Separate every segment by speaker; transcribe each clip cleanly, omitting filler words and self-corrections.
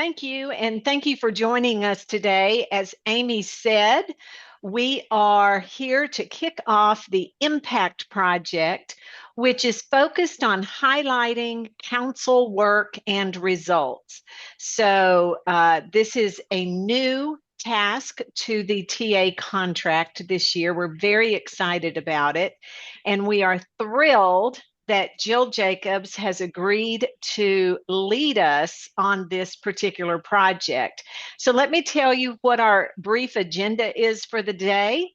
Speaker 1: Thank you. And thank you for joining us today. As Amy said, we are here to kick off the Impact Project, which is focused on highlighting council work and results. This is a new task to the TA contract this year. We're very excited about it. And we are thrilled that Jill Jacobs has agreed to lead us on this particular project. So let me tell you what our brief agenda is for the day.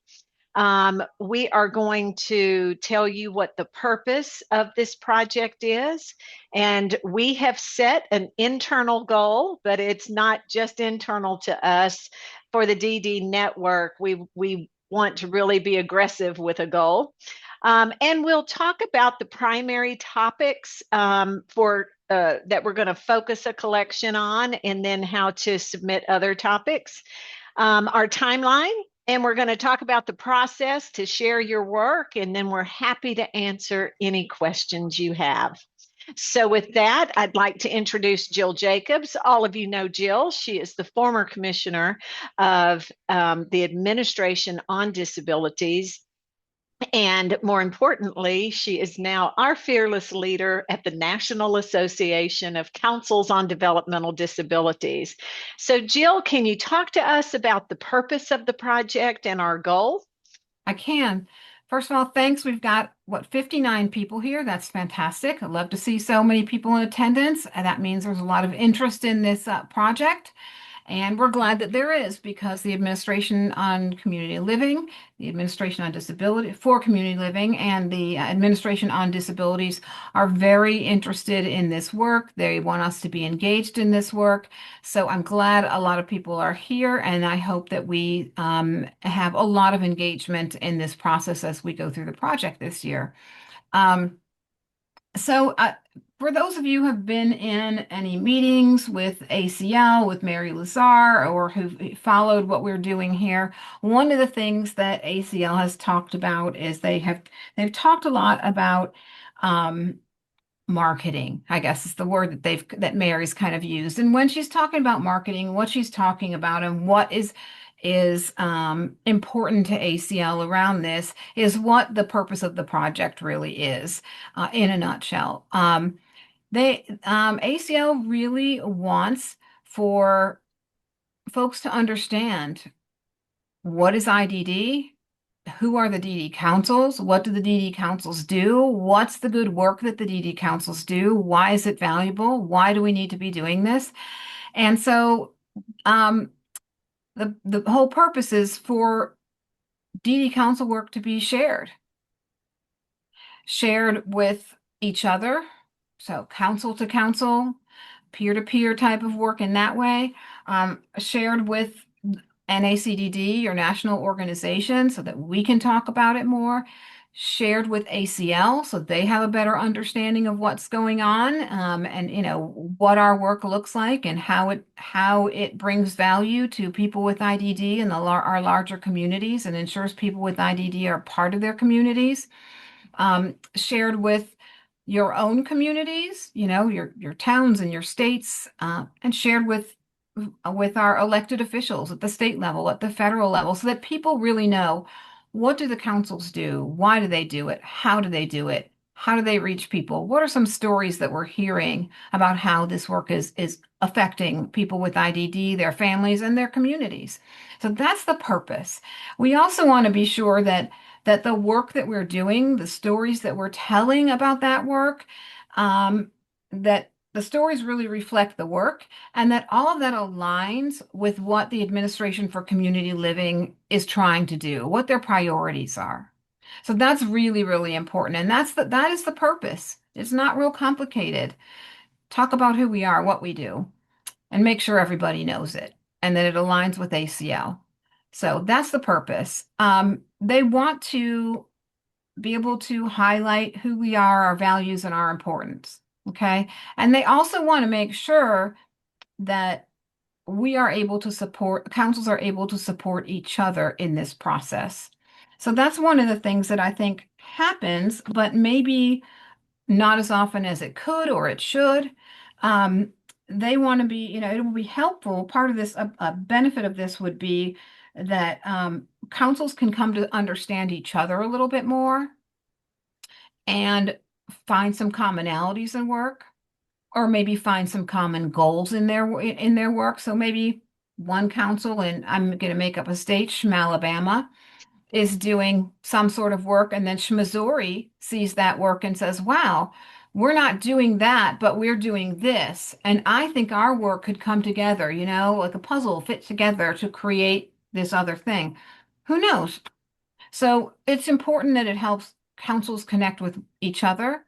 Speaker 1: We are going to tell you what the purpose of this project is. And we have set an internal goal, but it's not just internal to us. For the DD network, we want to really be aggressive with a goal. And we'll talk about the primary topics for that we're going to focus a collection on, and then how to submit other topics. Our timeline, and we're going to talk about the process to share your work, and then we're happy to answer any questions you have. So with that, I'd like to introduce Jill Jacobs. All of you know Jill. She is the former commissioner of the Administration on Disabilities. And more importantly, she is now our fearless leader at the National Association of Councils on Developmental Disabilities. So, Jill, can you talk to us about the purpose of the project and our goal?
Speaker 2: I can. First of all, thanks. We've got, 59 people here. That's fantastic. I'd love to see so many people in attendance. And that means there's a lot of interest in this project. And we're glad that there is, because the Administration on Community Living, the Administration on Disability for Community Living, and the Administration on Disabilities are very interested in this work. They want us to be engaged in this work. So I'm glad a lot of people are here, and I hope that we have a lot of engagement in this process as we go through the project this year. Um, so, for those of you who have been in any meetings with ACL, with Mary Lazar, or who've followed what we're doing here, one of the things that ACL has talked about is they've talked a lot about marketing, I guess is the word that Mary's kind of used. And when she's talking about marketing, what she's talking about and what is important to ACL around this is what the purpose of the project really is, in a nutshell. ACL really wants for folks to understand what is IDD, who are the DD councils, what do the DD councils do, what's the good work that the DD councils do, why is it valuable, why do we need to be doing this? And so the whole purpose is for DD council work to be shared with each other. So council to council, peer-to-peer type of work in that way, shared with NACDD or national organization so that we can talk about it more, shared with ACL so they have a better understanding of what's going on, and what our work looks like and how it brings value to people with IDD and our larger communities and ensures people with IDD are part of their communities, shared with your own communities, your towns and your states, and shared with our elected officials at the state level, at the federal level, so that people really know, what do the councils do? Why do they do it? How do they do it? How do they reach people? What are some stories that we're hearing about how this work is affecting people with IDD, their families, and their communities? So that's the purpose. We also want to be sure that the work that we're doing, the stories that we're telling about that work, that the stories really reflect the work, and that all of that aligns with what the Administration for Community Living is trying to do, what their priorities are. So that's really, really important. And that is the purpose. It's not real complicated. Talk about who we are, what we do, and make sure everybody knows it and that it aligns with ACL. So that's the purpose. They want to be able to highlight who we are, our values, and our importance. Okay. And they also want to make sure that we are able to support, councils are able to support each other in this process. So that's one of the things that I think happens, but maybe not as often as it could or it should. they want to be, it will be helpful. Part of this, a benefit of this would be that councils can come to understand each other a little bit more and find some commonalities in work, or maybe find some common goals in their work. So maybe one council, and I'm going to make up a state, Alabama, is doing some sort of work, and then Missouri sees that work and says, wow, we're not doing that, but we're doing this. And I think our work could come together, like a puzzle fit together to create this other thing. Who knows? So it's important that it helps councils connect with each other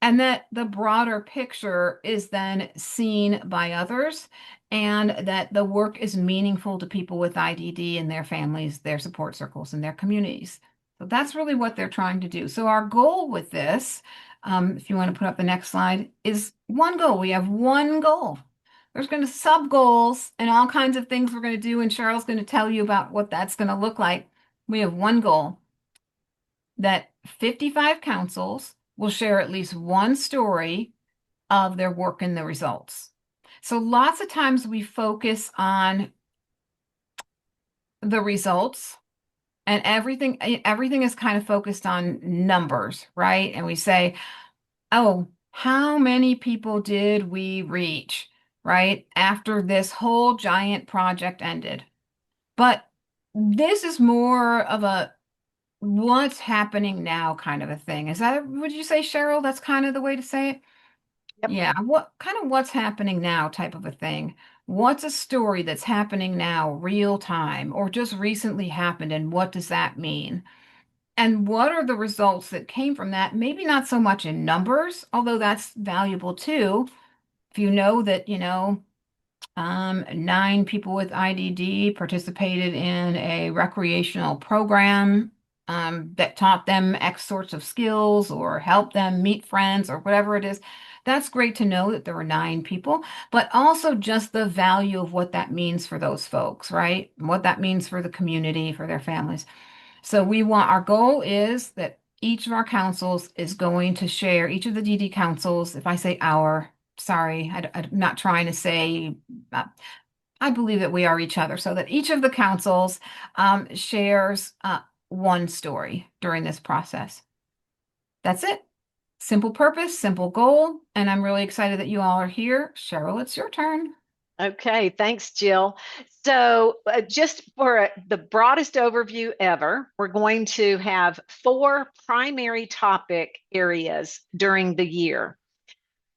Speaker 2: and that the broader picture is then seen by others, and that the work is meaningful to people with IDD and their families, their support circles, and their communities. So that's really what they're trying to do. So our goal with this, if you want to put up the next slide, is one goal. We have one goal. There's going to sub goals and all kinds of things we're going to do, and Cheryl's going to tell you about what that's going to look like. We have one goal, that 55 councils will share at least one story of their work and the results. So lots of times we focus on the results, and everything is kind of focused on numbers, right? And we say, oh, how many people did we reach, right? After this whole giant project ended. But this is more of a what's happening now kind of a thing. Would you say, Cheryl, that's kind of the way to say it?
Speaker 1: Yep.
Speaker 2: Yeah, what's happening now type of a thing. What's a story that's happening now, real time, or just recently happened, and what does that mean? And what are the results that came from that? Maybe not so much in numbers, although that's valuable too. If you know that, 9 people with IDD participated in a recreational program that taught them X sorts of skills or helped them meet friends or whatever it is. That's great to know that there were 9 people, but also just the value of what that means for those folks, right? What that means for the community, for their families. So our goal is that each of our councils is going to share, each of the DD councils, if I say our, sorry, I'm not trying to say, uh, I believe that we are each other, so that each of the councils shares one story during this process. That's it. Simple purpose, simple goal, and I'm really excited that you all are here. Cheryl, it's your turn.
Speaker 1: Okay, thanks, Jill. So, just for the broadest overview ever, we're going to have 4 primary topic areas during the year.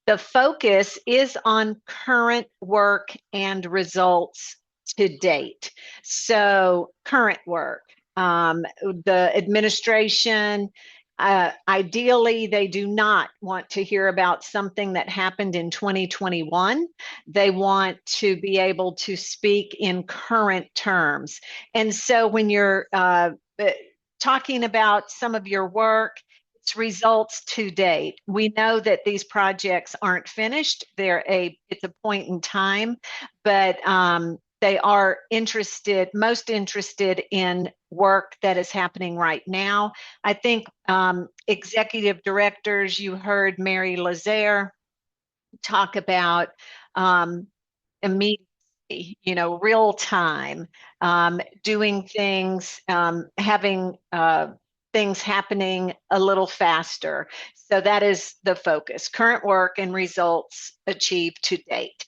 Speaker 1: The focus is on current work and results to date. So, current work, the administration, ideally, they do not want to hear about something that happened in 2021. They want to be able to speak in current terms. And so when you're talking about some of your work, it's results to date. We know that these projects aren't finished. It's a point in time, but they are most interested in work that is happening right now. I think executive directors, you heard Mary Lazare talk about immediacy, real time, doing things, having things happening a little faster. So that is the focus, current work and results achieved to date.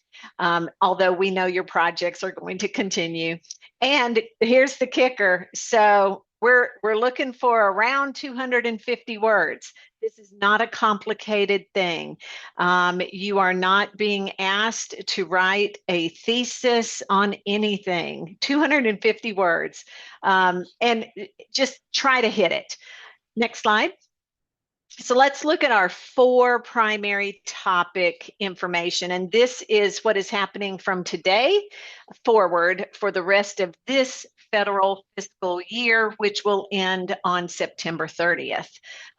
Speaker 1: Although we know your projects are going to continue. And here's the kicker. So we're looking for around 250 words. This is not a complicated thing. You are not being asked to write a thesis on anything. 250 words. And just try to hit it. Next slide. So let's look at our 4 primary topic information. And this is what is happening from today forward for the rest of this federal fiscal year, which will end on September 30th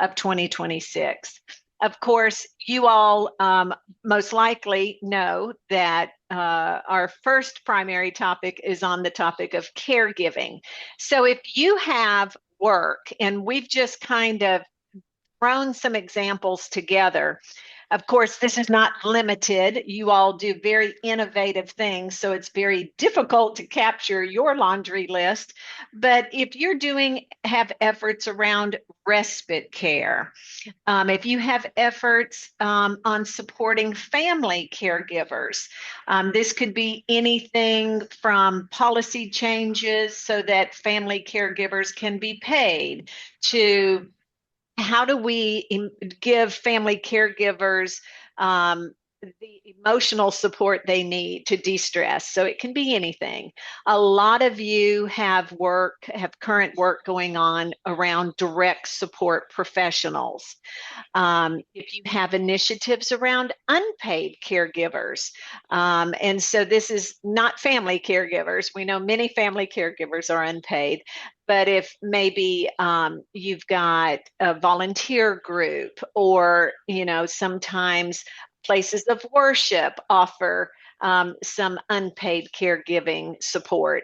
Speaker 1: of 2026. Of course, you all most likely know that our first primary topic is on the topic of caregiving. So if you have work, and we've just kind of thrown some examples together. Of course, this is not limited. You all do very innovative things, so it's very difficult to capture your laundry list. But if you're have efforts around respite care, if you have efforts on supporting family caregivers, this could be anything from policy changes so that family caregivers can be paid to how do we give family caregivers the emotional support they need to de-stress. So it can be anything. A lot of you have current work going on around direct support professionals. If you have initiatives around unpaid caregivers, and so this is not family caregivers. We know many family caregivers are unpaid, but if maybe you've got a volunteer group, or sometimes places of worship offer some unpaid caregiving support,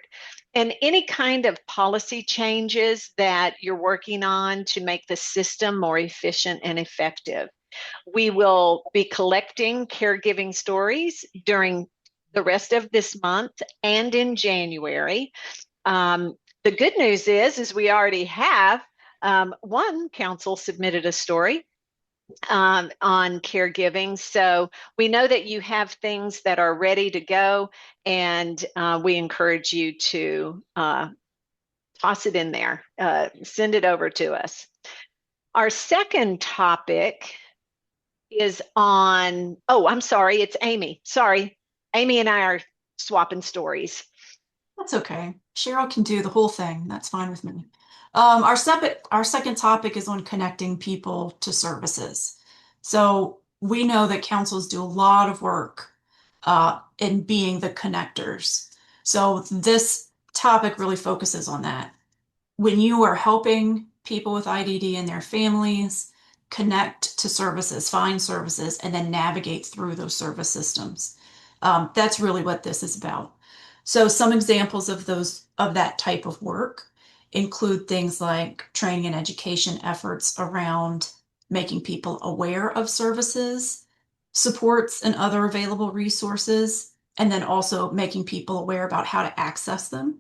Speaker 1: and any kind of policy changes that you're working on to make the system more efficient and effective. We will be collecting caregiving stories during the rest of this month and in January. The good news is we already have one council submitted a story on caregiving. So we know that you have things that are ready to go, and we encourage you to toss it in there, send it over to us. Our second topic is on, oh, I'm sorry, it's Amy. Sorry, Amy and I are swapping stories.
Speaker 3: That's okay. Cheryl can do the whole thing. That's fine with me. Our second topic is on connecting people to services. So we know that councils do a lot of work in being the connectors. So this topic really focuses on that. When you are helping people with IDD and their families connect to services, find services, and then navigate through those service systems. That's really what this is about. So some examples of that type of work include things like training and education efforts around making people aware of services, supports, and other available resources, and then also making people aware about how to access them.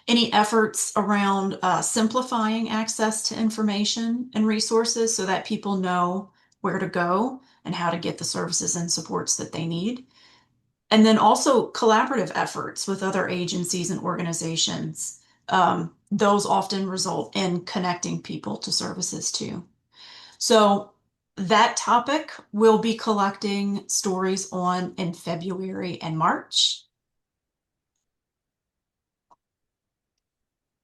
Speaker 3: Any efforts around simplifying access to information and resources so that people know where to go and how to get the services and supports that they need. And then also collaborative efforts with other agencies and organizations. Those often result in connecting people to services too. So that topic we'll be collecting stories on in February and March.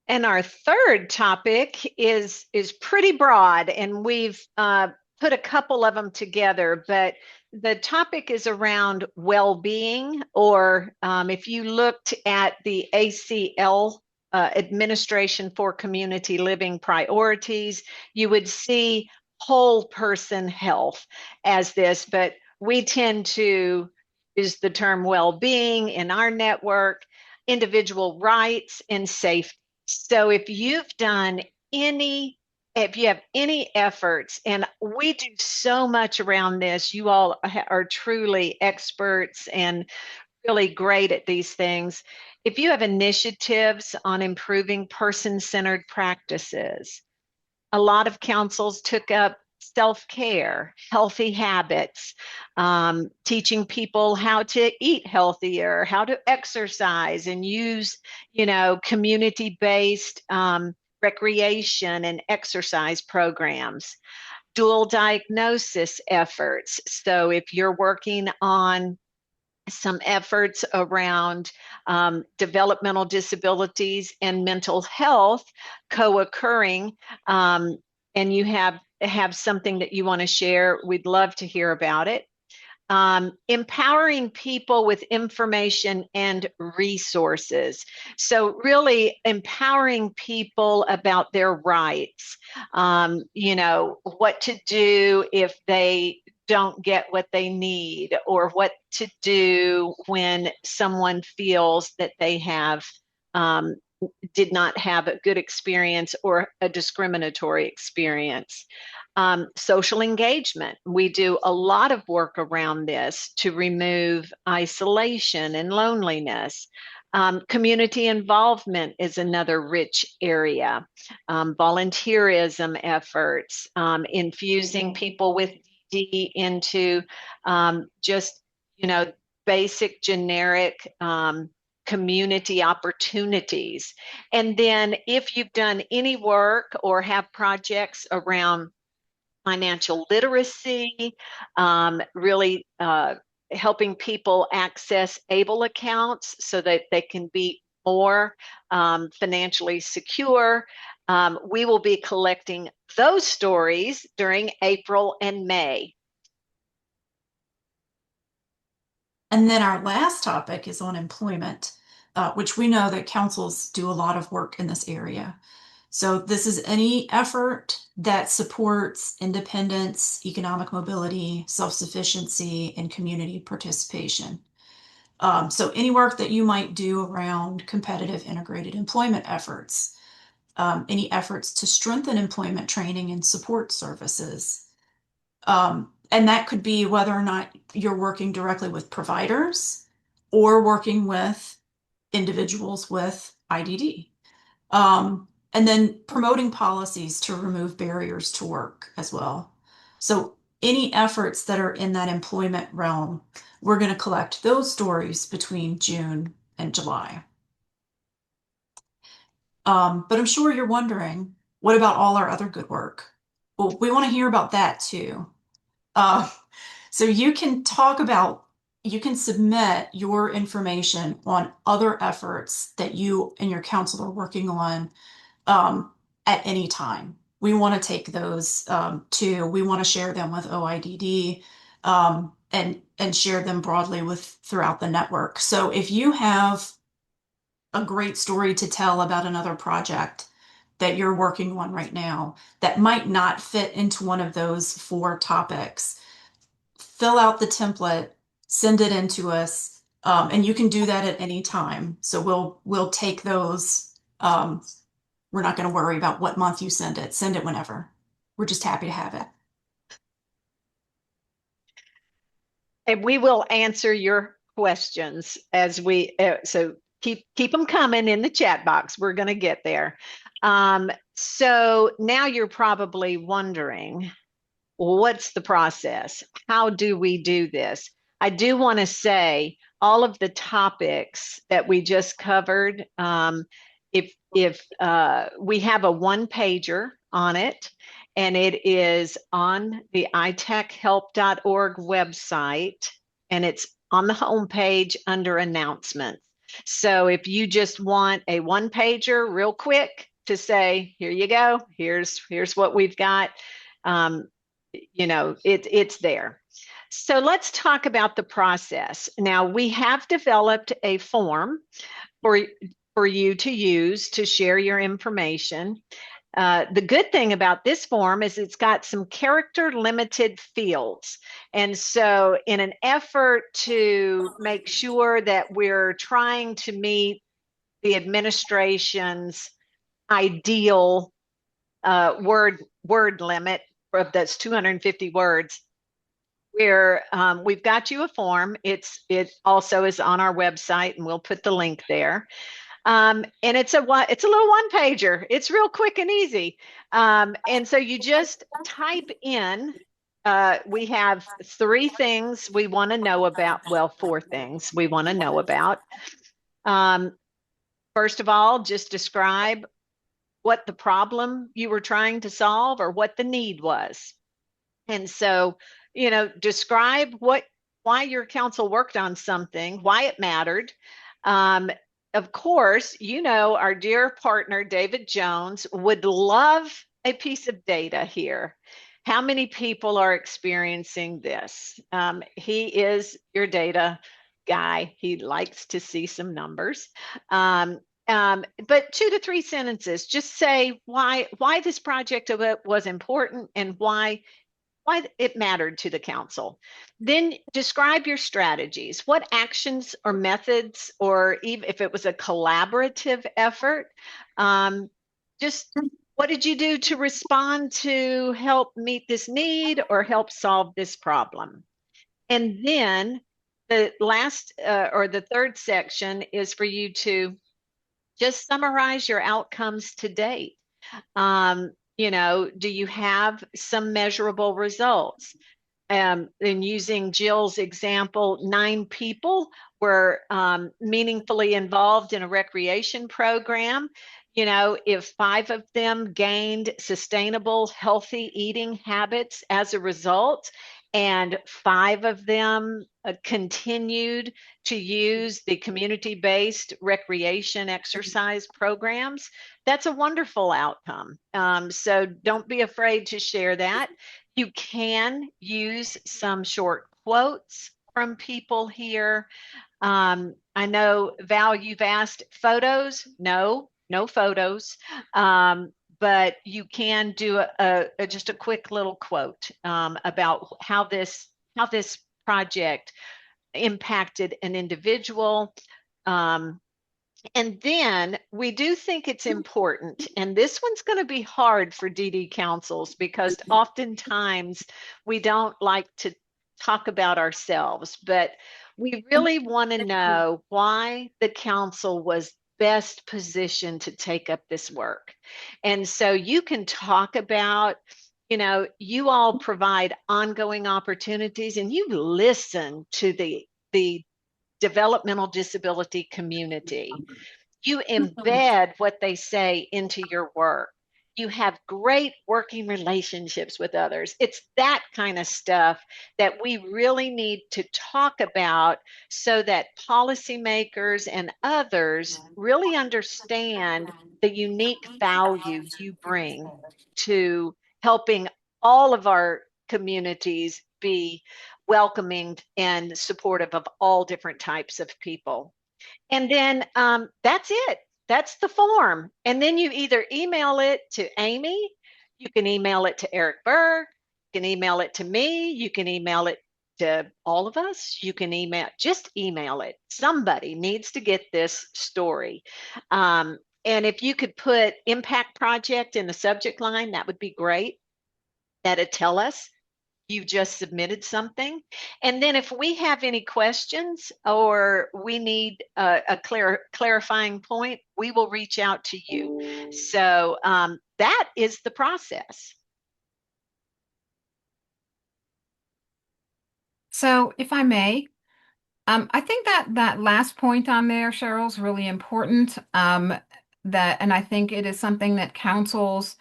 Speaker 1: And our third topic is pretty broad, and we've put a couple of them together, but the topic is around well-being, or if you looked at the ACL Administration for Community Living Priorities, you would see whole person health as this, but we tend to use the term well-being in our network, individual rights, and safety. So if you have any efforts, and we do so much around this, you all are truly experts and really great at these things. If you have initiatives on improving person-centered practices, a lot of councils took up self-care, healthy habits, teaching people how to eat healthier, how to exercise, and use, community-based recreation and exercise programs. Dual diagnosis efforts. So if you're working on some efforts around developmental disabilities and mental health co-occurring, and you have something that you want to share, we'd love to hear about it. Empowering people with information and resources. So really empowering people about their rights, what to do if they don't get what they need, or what to do when someone feels that they have did not have a good experience or a discriminatory experience. Social engagement. We do a lot of work around this to remove isolation and loneliness. Community involvement is another rich area. Volunteerism efforts, infusing people with DD into just, basic generic community opportunities. And then if you've done any work or have projects around financial literacy, really helping people access ABLE accounts so that they can be more financially secure. We will be collecting those stories during April and May.
Speaker 3: And then our last topic is on employment, which we know that councils do a lot of work in this area. So this is any effort that supports independence, economic mobility, self-sufficiency, and community participation. So any work that you might do around competitive integrated employment efforts, any efforts to strengthen employment training and support services. And that could be whether or not you're working directly with providers or working with individuals with IDD. And then promoting policies to remove barriers to work as well. So any efforts that are in that employment realm, we're going to collect those stories between June and July. But I'm sure you're wondering, what about all our other good work? Well, we want to hear about that too. So you can submit your information on other efforts that you and your council are working on at any time. We want to take those too. We want to share them with OIDD and share them broadly throughout the network. So if you have a great story to tell about another project that you're working on right now that might not fit into one of those 4 topics, fill out the template, send it in to us, and you can do that at any time. So we'll take those. We're not going to worry about what month you send it. Send it whenever. We're just happy to have it.
Speaker 1: And we will answer your questions as so keep them coming in the chat box. We're going to get there. So now you're probably wondering, what's the process? How do we do this? I do want to say all of the topics that we just covered, if we have a 1-pager on it, and it is on the itechhelp.org website, and it's on the homepage under announcements. So if you just want a 1-pager real quick to say, here you go, here's what we've got, it's there. So let's talk about the process. Now, we have developed a form for you to use to share your information. The good thing about this form is it's got some character limited fields. And so in an effort to make sure that we're trying to meet the administration's ideal word limit of that's 250 words, we've got you a form. It also is on our website, and we'll put the link there. And it's a little 1-pager. It's real quick and easy. And so you just type in, we have 3 things we want to know about. Well, 4 things we want to know about. First of all, just describe what the problem you were trying to solve or what the need was. And so, describe why your council worked on something, why it mattered. Of course, our dear partner, David Jones, would love a piece of data here. How many people are experiencing this? He is your data guy. He likes to see some numbers. But 2 to 3 sentences, just say why this project was important and why why it mattered to the council. Then describe your strategies. What actions or methods, or even if it was a collaborative effort, just what did you do to respond to help meet this need or help solve this problem? And then the last or the third section is for you to just summarize your outcomes to date. Do you have some measurable results? In using Jill's example, 9 people were meaningfully involved in a recreation program. If 5 of them gained sustainable, healthy eating habits as a result, and 5 of them continued to use the community-based recreation exercise programs, that's a wonderful outcome. So don't be afraid to share that. You can use some short quotes from people here. I know, Val, you've asked photos. No photos. But you can do just a quick little quote about how this project impacted an individual. And then we do think it's important, and this one's going to be hard for DD councils because oftentimes we don't like to talk about ourselves, but we really want to know why the council was best positioned to take up this work. And so you can talk about, you all provide ongoing opportunities and you listen to the developmental disability community. You embed what they say into your work. You have great working relationships with others. It's that kind of stuff that we really need to talk about so that policymakers and others really understand the unique value you bring to helping all of our communities be welcoming and supportive of all different types of people. And then that's it. That's the form. And then you either email it to Amy, you can email it to Eric Berg, you can email it to me, you can email it to all of us, you can just email it. Somebody needs to get this story. And if you could put impact project in the subject line, that would be great. That'd tell us you just submitted something. And then if we have any questions or we need a clarifying point, we will reach out to you. So that is the process.
Speaker 2: So if I may, I think that last point on there, Cheryl, is really important. And I think it is something that councils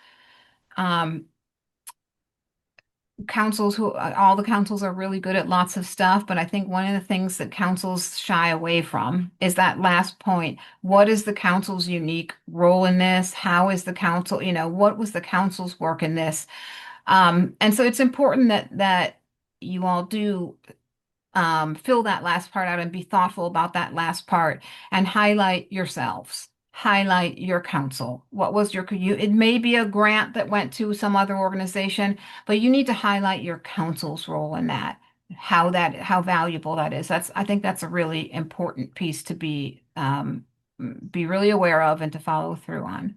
Speaker 2: all the councils are really good at lots of stuff, but I think one of the things that councils shy away from is that last point. What is the council's unique role in this? How is the council, what was the council's work in this? And so it's important that you all do fill that last part out and be thoughtful about that last part and highlight yourselves. Highlight your council. What was it may be a grant that went to some other organization, but you need to highlight your council's role in that, how valuable that is. I think that's a really important piece to be really aware of and to follow through on.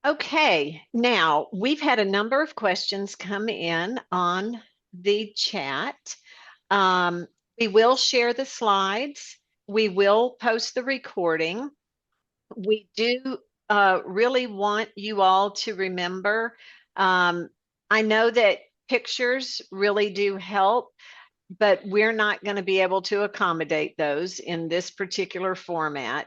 Speaker 1: Okay, now we've had a number of questions come in on the chat. We will share the slides. We will post the recording. We do really want you all to remember. I know that pictures really do help, but we're not going to be able to accommodate those in this particular format.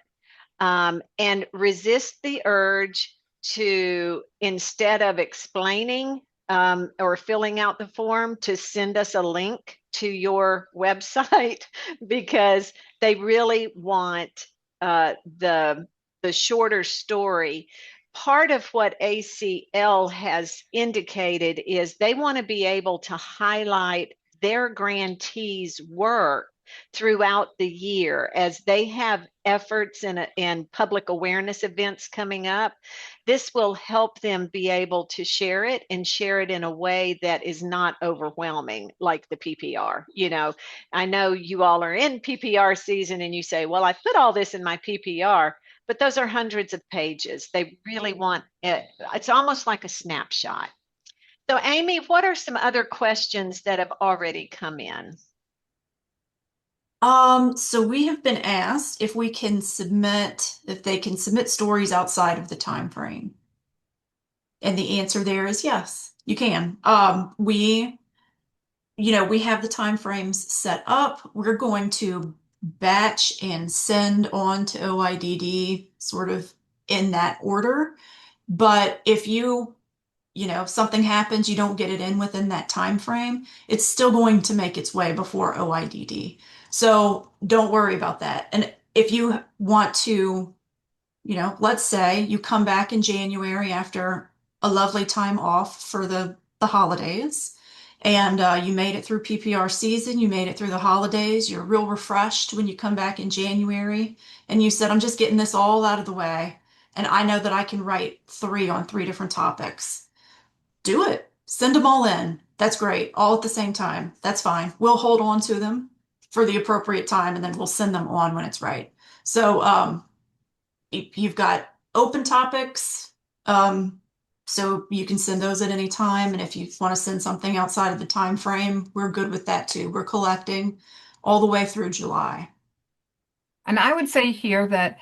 Speaker 1: And resist the urge to, instead of explaining or filling out the form, to send us a link to your website because they really want the shorter story. Part of what ACL has indicated is they want to be able to highlight their grantees' work throughout the year as they have efforts and public awareness events coming up. This will help them be able to share it and share it in a way that is not overwhelming, like the PPR. I know you all are in PPR season and you say, well, I put all this in my PPR, but those are hundreds of pages. They really want it. It's almost like a snapshot. So, Amy, what are some other questions that have already come in?
Speaker 3: So we have been asked if they can submit stories outside of the time frame. And the answer there is yes, you can. We have the time frames set up. We're going to batch and send on to OIDD sort of in that order. But if something happens, you don't get it in within that time frame, it's still going to make its way before OIDD. So don't worry about that. And if you want to, let's say you come back in January after a lovely time off for the holidays, and you made it through PPR season, you made it through the holidays, you're real refreshed when you come back in January, and you said, I'm just getting this all out of the way, and I know that I can write 3 on 3 different topics. Do it. Send them all in. That's great. All at the same time. That's fine. We'll hold on to them for the appropriate time and then we'll send them on when it's right. So you've got open topics. So you can send those at any time. And if you want to send something outside of the time frame, we're good with that too. We're collecting all the way through July.
Speaker 2: And I would say here that,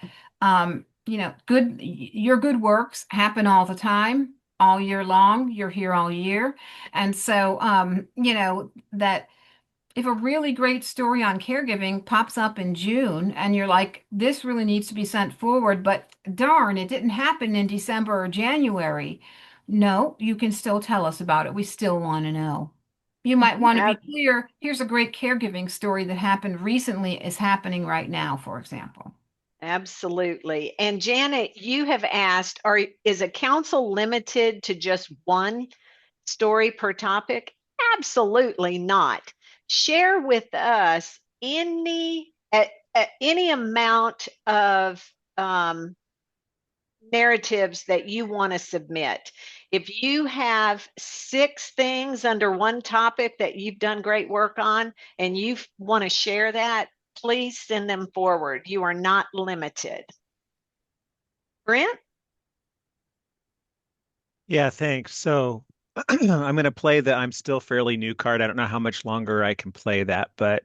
Speaker 2: your good works happen all the time, all year long. You're here all year. And so, that if a really great story on caregiving pops up in June and you're like, this really needs to be sent forward, but darn, it didn't happen in December or January. No, you can still tell us about it. We still want to know. You might want to be clear. Here's a great caregiving story that happened recently, is happening right now, for example.
Speaker 1: Absolutely. And Janet, you have asked, is a council limited to just one story per topic? Absolutely not. Share with us any amount of narratives that you want to submit. If you have 6 things under one topic that you've done great work on and you want to share that, please send them forward. You are not limited. Brent?
Speaker 4: Yeah, thanks. So I'm going to play the I'm still fairly new card. I don't know how much longer I can play that, but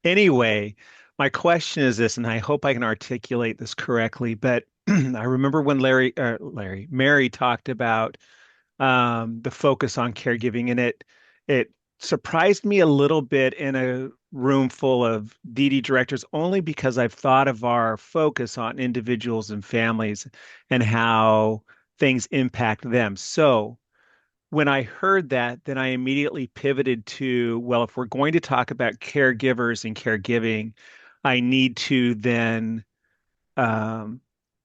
Speaker 4: anyway, my question is this, and I hope I can articulate this correctly, but I remember when Mary talked about the focus on caregiving, and it surprised me a little bit in a room full of DD directors, only because I've thought of our focus on individuals and families and how things impact them. So when I heard that, then I immediately pivoted to, well, if we're going to talk about caregivers and caregiving, I need to then um,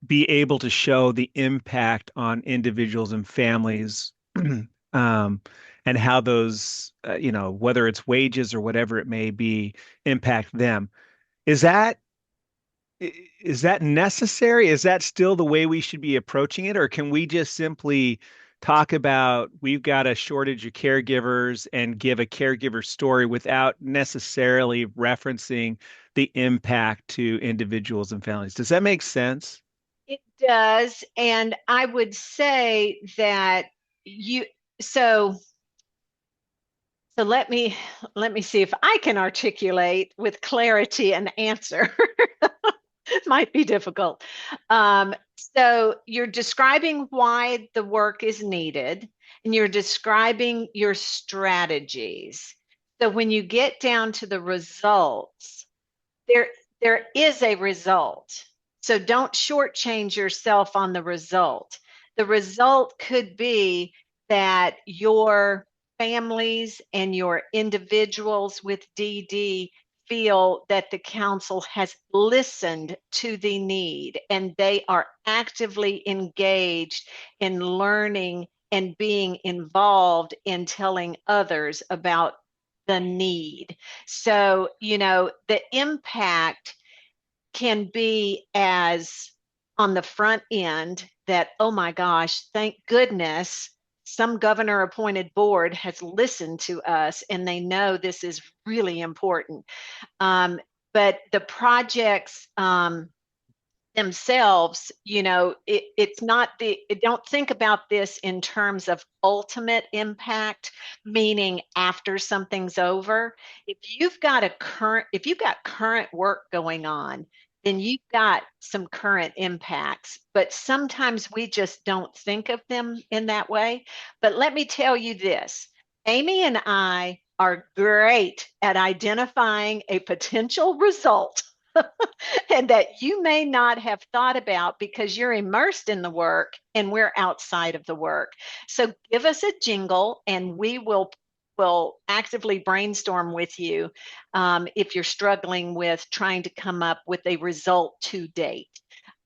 Speaker 4: be able to show the impact on individuals and families, and how those, whether it's wages or whatever it may be, impact them. Is that is that necessary? Is that still the way we should be approaching it? Or can we just simply talk about we've got a shortage of caregivers and give a caregiver story without necessarily referencing the impact to individuals and families? Does that make sense?
Speaker 1: It does. And I would say that so let me see if I can articulate with clarity an answer. Might be difficult. So you're describing why the work is needed, and you're describing your strategies. So when you get down to the results, there is a result. So don't shortchange yourself on the result. The result could be that your families and your individuals with DD feel that the council has listened to the need and they are actively engaged in learning and being involved in telling others about the need. So, the impact can be as on the front end that, oh my gosh, thank goodness some governor appointed board has listened to us and they know this is really important. But the projects themselves, it's not don't think about this in terms of ultimate impact, meaning after something's over. If you've got current work going on, then you've got some current impacts, but sometimes we just don't think of them in that way. But let me tell you this, Amy and I are great at identifying a potential result and that you may not have thought about because you're immersed in the work and we're outside of the work. So give us a jingle and we will actively brainstorm with you if you're struggling with trying to come up with a result to date.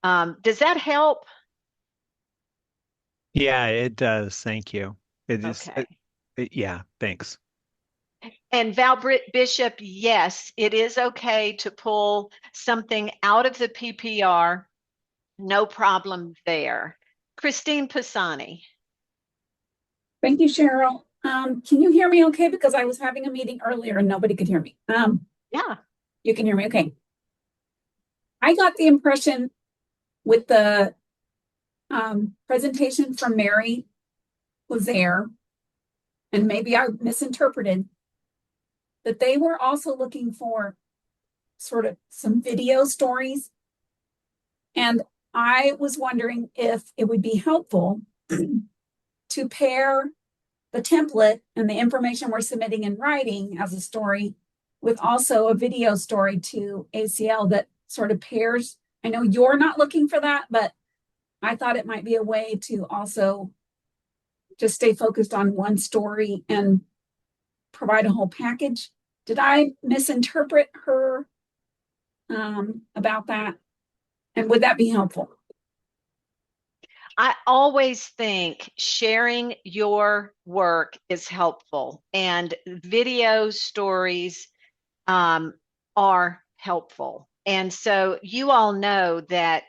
Speaker 1: Does that help?
Speaker 4: Yeah, it does. Thank you. It is,
Speaker 1: Okay.
Speaker 4: yeah, thanks.
Speaker 1: And Val Bishop, yes, it is okay to pull something out of the PPR. No problem there. Christine Pisani.
Speaker 5: Thank you, Cheryl. Can you hear me okay? Because I was having a meeting earlier and nobody could hear me.
Speaker 1: Yeah.
Speaker 5: You can hear me okay. I got the impression with the presentation from Mary was there, and maybe I misinterpreted, that they were also looking for sort of some video stories. And I was wondering if it would be helpful to pair the template and the information we're submitting in writing as a story with also a video story to ACL that sort of pairs. I know you're not looking for that, but I thought it might be a way to also just stay focused on one story and provide a whole package. Did I misinterpret her about that? And would that be helpful?
Speaker 1: I always think sharing your work is helpful, and video stories are helpful. And so you all know that,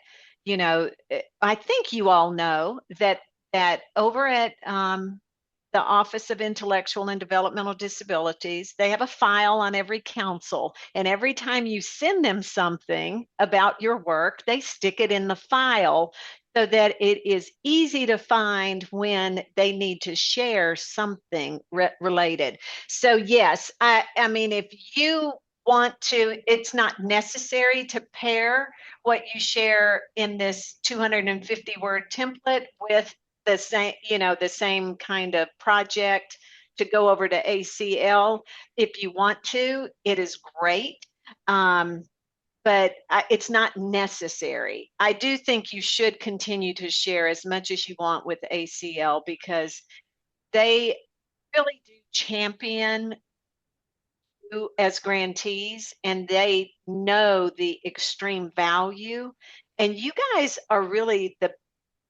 Speaker 1: I think you all know that over at the Office of Intellectual and Developmental Disabilities, they have a file on every council. And every time you send them something about your work, they stick it in the file so that it is easy to find when they need to share something related. So yes, I mean, if you want to, it's not necessary to pair what you share in this 250 word template with the same kind of project to go over to ACL. If you want to, it is great. But it's not necessary. I do think you should continue to share as much as you want with ACL because they really do champion you as grantees and they know the extreme value. And you guys are really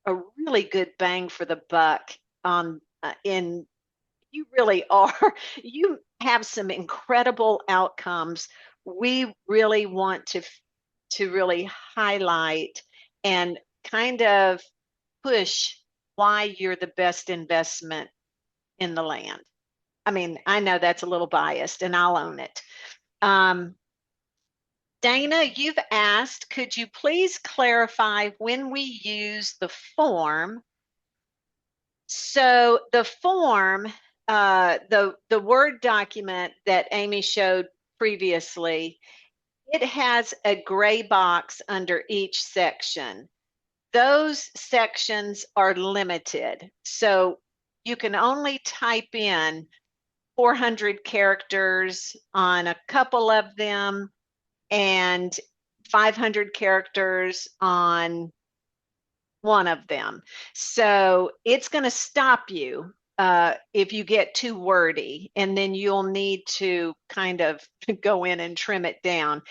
Speaker 1: a really good bang for the buck in you really are. You have some incredible outcomes. We really want to really highlight and kind of push why you're the best investment in the land. I mean, I know that's a little biased and I'll own it. Dana, you've asked, could you please clarify when we use the form? So the form, the Word document that Amy showed previously, it has a gray box under each section. Those sections are limited. So you can only type in 400 characters on a couple of them and 500 characters on one of them. So it's going to stop you if you get too wordy, and then you'll need to kind of go in and trim it down.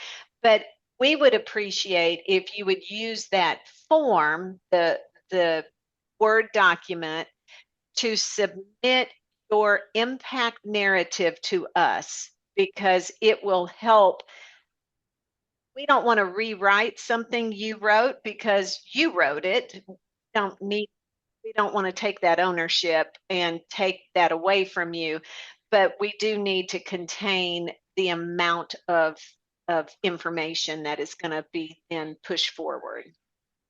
Speaker 1: But we would appreciate if you would use that form, the Word document, to submit your impact narrative to us because it will help. We don't want to rewrite something you wrote because you wrote it. We don't want to take that ownership and take that away from you, but we do need to contain the amount of information that is going to be then pushed forward.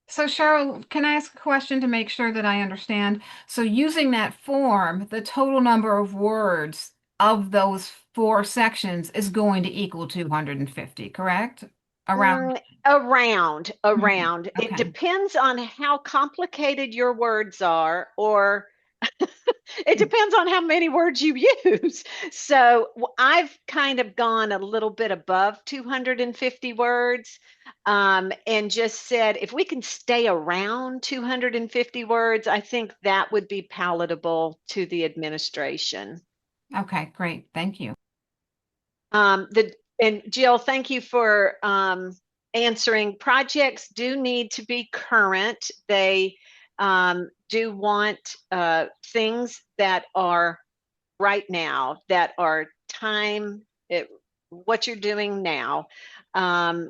Speaker 2: So Cheryl, can I ask a question to make sure that I understand? So using that form, the total number of words of those 4 sections is going to equal 250, correct? Around.
Speaker 1: Around. It
Speaker 2: Okay.
Speaker 1: depends on how complicated your words are, or it depends on how many words you use. So I've kind of gone a little bit above 250 words, and just said, if we can stay around 250 words, I think that would be palatable to the administration.
Speaker 2: Okay, great. Thank you.
Speaker 1: And Jill, thank you for answering. Projects do need to be current. They do want things that are right now, that are what you're doing now.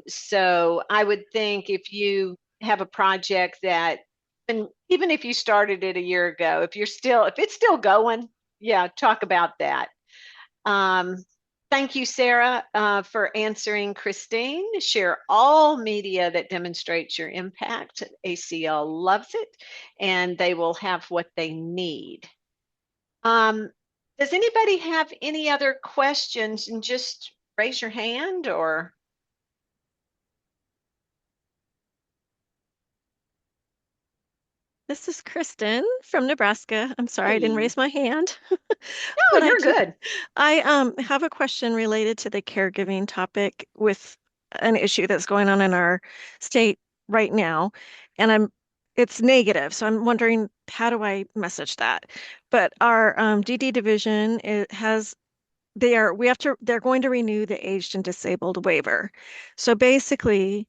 Speaker 1: So I would think if you have a project that, and even if you started it a year ago, if it's still going, yeah, talk about that. Thank you, Sarah, for answering Christine. Share all media that demonstrates your impact. ACL loves it, and they will have what they need. Does anybody have any other questions? And just raise your hand or.
Speaker 6: This is Kristen from Nebraska. I'm sorry I didn't
Speaker 1: Hey.
Speaker 6: raise my hand.
Speaker 1: No,
Speaker 6: But
Speaker 1: you're good.
Speaker 6: I have a question related to the caregiving topic with an issue that's going on in our state right now. And it's negative, so I'm wondering, how do I message that? But our DD division, they're going to renew the aged and disabled waiver. So basically,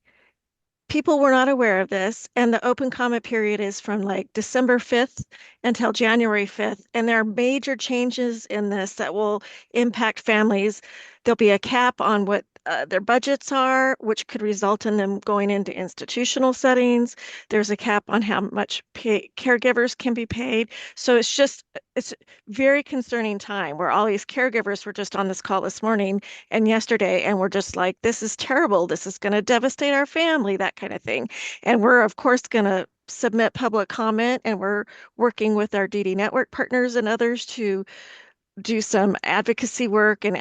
Speaker 6: people were not aware of this, and the open comment period is from like December 5th until January 5th. And there are major changes in this that will impact families. There'll be a cap on what their budgets are, which could result in them going into institutional settings. There's a cap on how much caregivers can be paid. So it's very concerning time where all these caregivers were just on this call this morning and yesterday, and we're just like, this is terrible. This is going to devastate our family, that kind of thing. And we're, of course, going to submit public comment, and we're working with our DD network partners and others to do some advocacy work and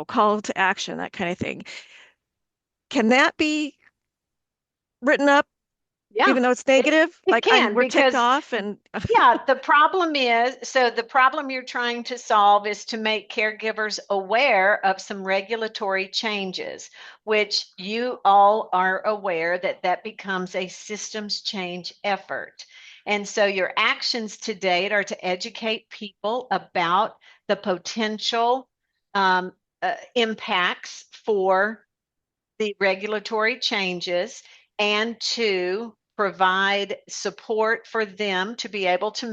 Speaker 6: call to action, that kind of thing. Can that be written up,
Speaker 1: Yeah,
Speaker 6: even though it's negative?
Speaker 1: it can,
Speaker 6: we're ticked
Speaker 1: because
Speaker 6: off and
Speaker 1: yeah, the problem you're trying to solve is to make caregivers aware of some regulatory changes, which you all are aware that becomes a systems change effort. And so your actions to date are to educate people about the potential impacts for the regulatory changes, and to provide support for them to be able to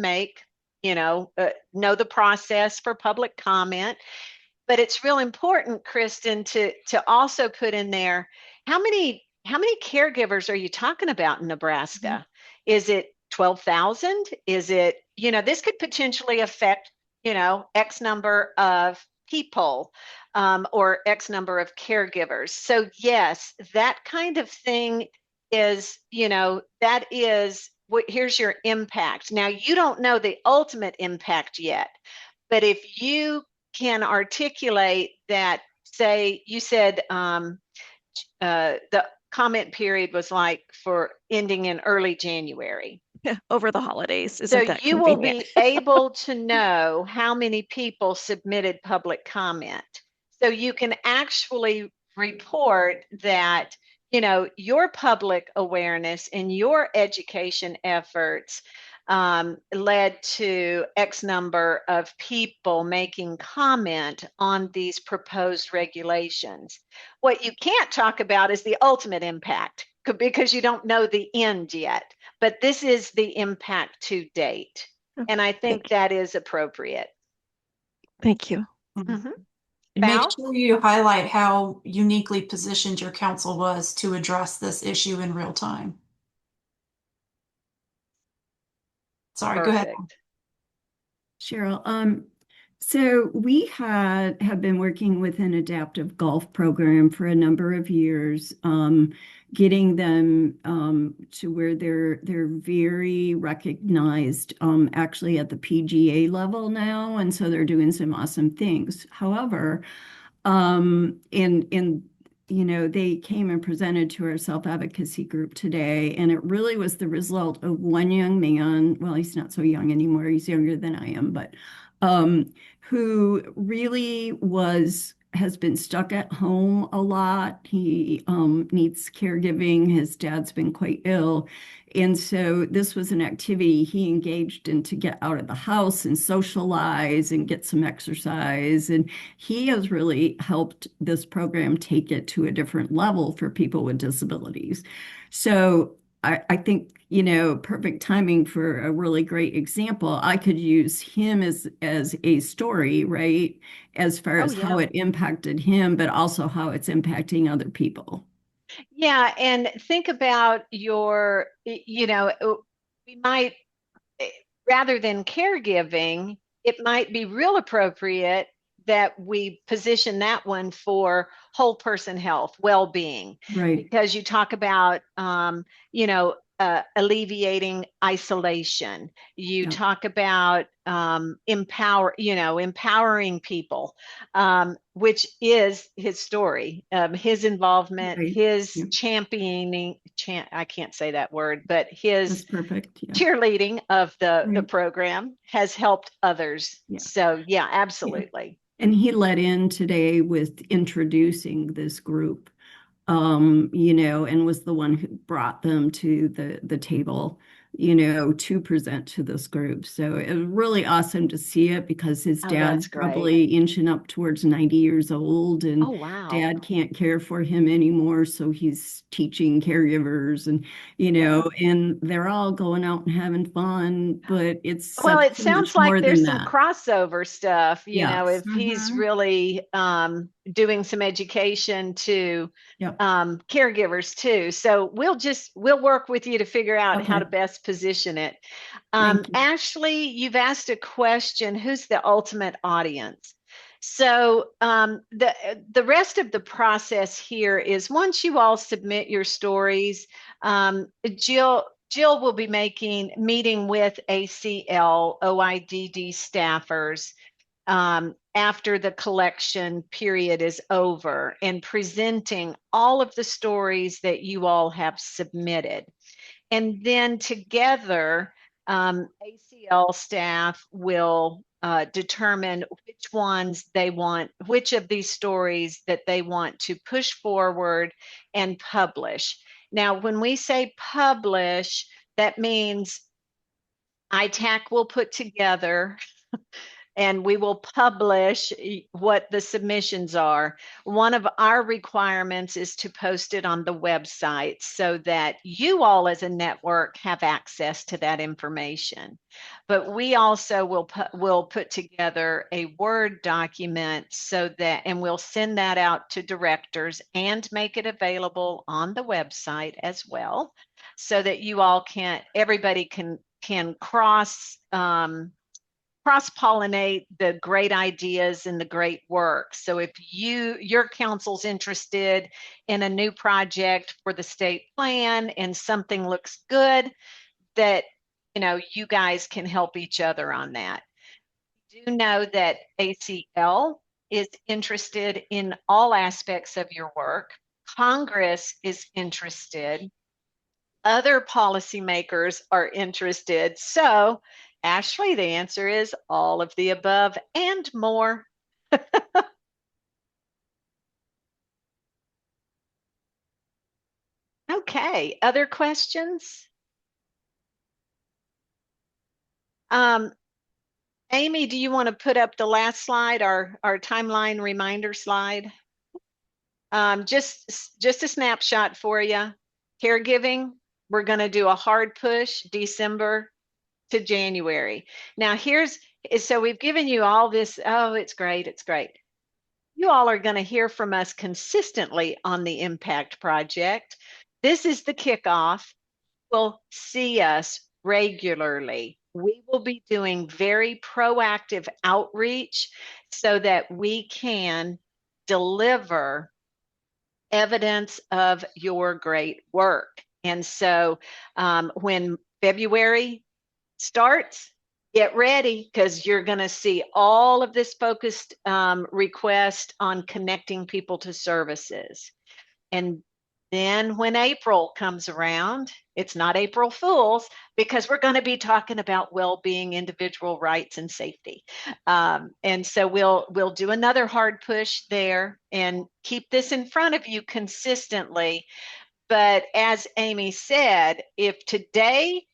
Speaker 1: know the process for public comment. But it's real important, Kristen, to also put in there, how many caregivers are you talking about in Nebraska? Mm-hmm. Is it 12,000? Is it, this could potentially affect, X number of people, or X number of caregivers. So yes, that kind of thing is, that is here's your impact. Now, you don't know the ultimate impact yet, but if you can articulate that, say you said the comment period was like for ending in early January.
Speaker 6: Over the holidays. Isn't that
Speaker 1: you
Speaker 6: convenient?
Speaker 1: will be able to know how many people submitted public comment. So you can actually report that, your public awareness and your education efforts led to X number of people making comment on these proposed regulations. What you can't talk about is the ultimate impact, because you don't know the end yet. But this is the impact to date. And I think that is appropriate.
Speaker 6: Thank you.
Speaker 1: Mhm.
Speaker 3: And make
Speaker 1: Val?
Speaker 3: sure you highlight how uniquely positioned your council was to address this issue in real time. Sorry, go ahead.
Speaker 1: Perfect.
Speaker 7: Cheryl, so we have been working with an adaptive golf program for a number of years, getting them to where they're very recognized, actually at the PGA level now, and so they're doing some awesome things. However, and you know, they came and presented to our self-advocacy group today, and it really was the result of one young man. Well, he's not so young anymore. He's younger than I am, but who really has been stuck at home a lot. He needs caregiving. His dad's been quite ill. And so this was an activity he engaged in to get out of the house and socialize and get some exercise. And he has really helped this program take it to a different level for people with disabilities. So I think, you know, perfect timing for a really great example. I could use him as a story, right? As far as how it impacted him, but also how it's impacting other people.
Speaker 1: Yeah, and think about your, you know, we might, rather than caregiving, it might be real appropriate that we position that one for whole person health, well-being,
Speaker 7: Right.
Speaker 1: because you talk about, you know, alleviating isolation. You
Speaker 7: Yeah.
Speaker 1: talk about empowering people, which is his story, his involvement,
Speaker 7: Right.
Speaker 1: his
Speaker 7: Yeah.
Speaker 1: championing. I can't say that word, but his
Speaker 7: That's perfect. Yeah.
Speaker 1: cheerleading of the
Speaker 7: Right.
Speaker 1: program has helped others.
Speaker 7: Yeah.
Speaker 1: So yeah, absolutely.
Speaker 7: And he led in today with introducing this group, you know, and was the one who brought them to the table, you know, to present to this group. So it was really awesome to see it because his
Speaker 1: Oh,
Speaker 7: dad's
Speaker 1: that's great.
Speaker 7: probably inching up towards 90 years old, and
Speaker 1: Oh, wow.
Speaker 7: dad can't care for him anymore. So he's teaching caregivers, and, you know, and they're all going out and having fun, but it's
Speaker 1: Well,
Speaker 7: such
Speaker 1: it
Speaker 7: so
Speaker 1: sounds
Speaker 7: much
Speaker 1: like
Speaker 7: more
Speaker 1: there's
Speaker 7: than
Speaker 1: some
Speaker 7: that.
Speaker 1: crossover stuff, you know,
Speaker 7: Yes.
Speaker 1: if he's
Speaker 2: Mhm.
Speaker 1: really doing some education to
Speaker 7: Yep.
Speaker 1: caregivers too. So we'll work with you to figure out how
Speaker 7: Okay.
Speaker 1: to best position it.
Speaker 7: Thank you.
Speaker 1: Ashley, you've asked a question, who's the ultimate audience? So the rest of the process here is once you all submit your stories, Jill will be meeting with ACL OIDD staffers after the collection period is over and presenting all of the stories that you all have submitted. And then together, ACL staff will determine which of these stories that they want to push forward and publish. Now, when we say publish, that means ITAC will put together and we will publish what the submissions are. One of our requirements is to post it on the website so that you all as a network have access to that information. But we also will put together a Word document and we'll send that out to directors and make it available on the website as well, so that you all everybody can cross-pollinate the great ideas and the great work. So if your council's interested in a new project for the state plan and something looks good, that, you know, you guys can help each other on that. Do know that ACL is interested in all aspects of your work. Congress is interested. Other policymakers are interested. So, Ashley, the answer is all of the above and more. Okay, other questions? Amy, do you want to put up the last slide, our timeline reminder slide? Just a snapshot for you. Caregiving, we're going to do a hard push December to January. Now, here's So we've given you all this. Oh, it's great. It's great. You all are going to hear from us consistently on the Impact Project. This is the kickoff. You'll see us regularly. We will be doing very proactive outreach so that we can deliver evidence of your great work. And so when February starts, get ready, because you're going to see all of this focused request on connecting people to services. And then when April comes around, it's not April Fools, because we're going to be talking about well-being, individual rights, and safety. And so we'll do another hard push there and keep this in front of you consistently. But as Amy said, if today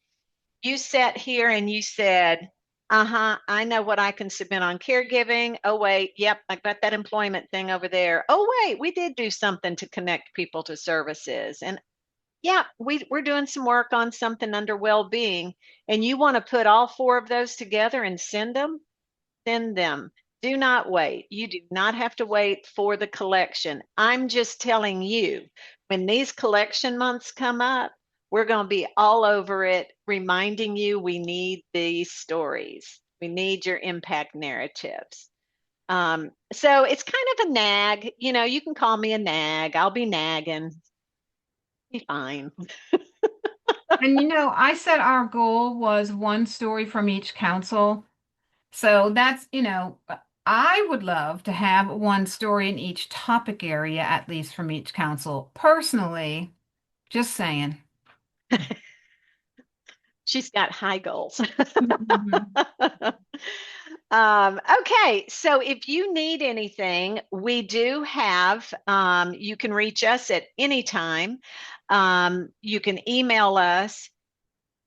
Speaker 1: you sat here and you said, I know what I can submit on caregiving. Oh, wait, yep, I got that employment thing over there. Oh, wait, we did do something to connect people to services. And yeah, we're doing some work on something under well-being. And you want to put all 4 of those together and send them? Send them. Do not wait. You do not have to wait for the collection. I'm just telling you, when these collection months come up, we're going to be all over it, reminding you we need these stories. We need your impact narratives. So it's kind of a nag. You know, you can call me a nag. I'll be nagging. Be fine.
Speaker 2: And you know, I said our goal was 1 story from each council. So that's, you know, I would love to have 1 story in each topic area, at least from each council. Personally, just saying.
Speaker 1: She's got high goals.
Speaker 2: Mhm.
Speaker 1: Okay, so if you need anything, we do have, you can reach us at any time. You can email us.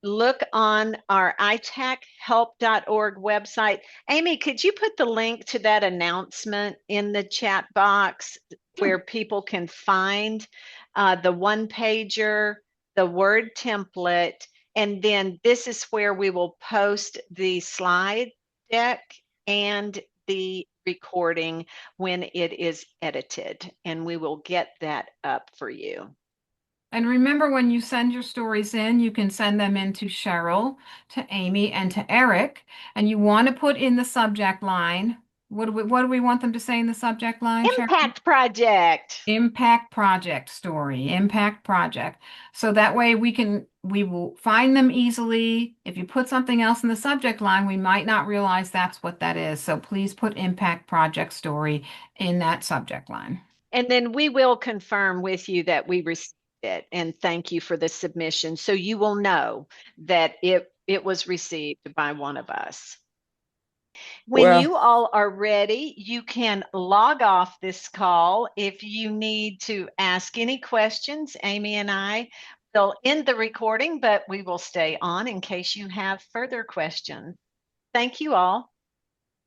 Speaker 1: Look on our itachelp.org website. Amy, could you put the link to that announcement in the chat box where people can find the 1-pager, the Word template, and then this is where we will post the slide deck and the recording when it is edited, and we will get that up for you.
Speaker 2: And remember, when you send your stories in, you can send them in to Cheryl, to Amy, and to Eric. And you want to put in the subject line. What do we want them to say in the subject line, Cheryl?
Speaker 1: Impact Project.
Speaker 2: Impact Project story, Impact Project. So that way we will find them easily. If you put something else in the subject line, we might not realize that's what that is. So please put Impact Project story in that subject line.
Speaker 1: And then we will confirm with you that we received it, and thank you for the submission. So you will know that it was received by one of us. When you all are ready, you can log off this call. If you need to ask any questions, Amy and I will end the recording, but we will stay on in case you have further questions. Thank you all.